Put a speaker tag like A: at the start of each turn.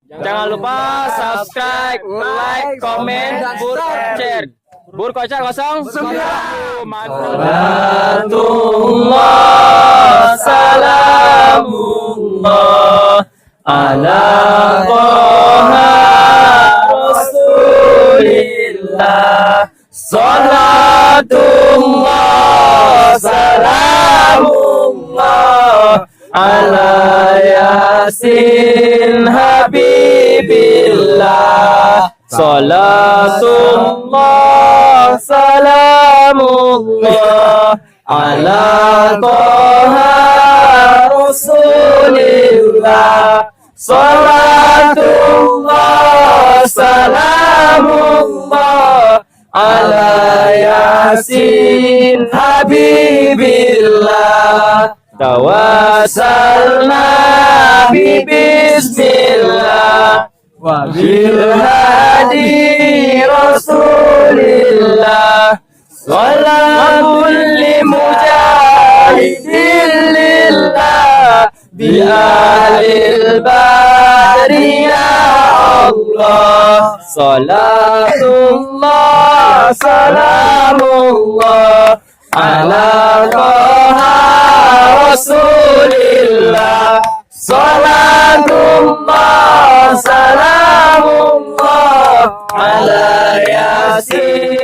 A: Jangan lupa subscribe, like, komen, share. Bur Kocar 09. Salatullah salamullah ala Toha Rasulillah. Salatullah salamullah ala Yasin Habibillah. Salatullah salamullah ala Toha Rasulillah. Salatullah salamullah ala Yasin Habibillah. Tawassalna bi bismillah wa bil hadi Rasulillah. Salamun li mujahidin lillah bi alil bari ya Allah. Salatullah salamullah ala Toha Rasulillah. Salatullah salamullah ala Yasin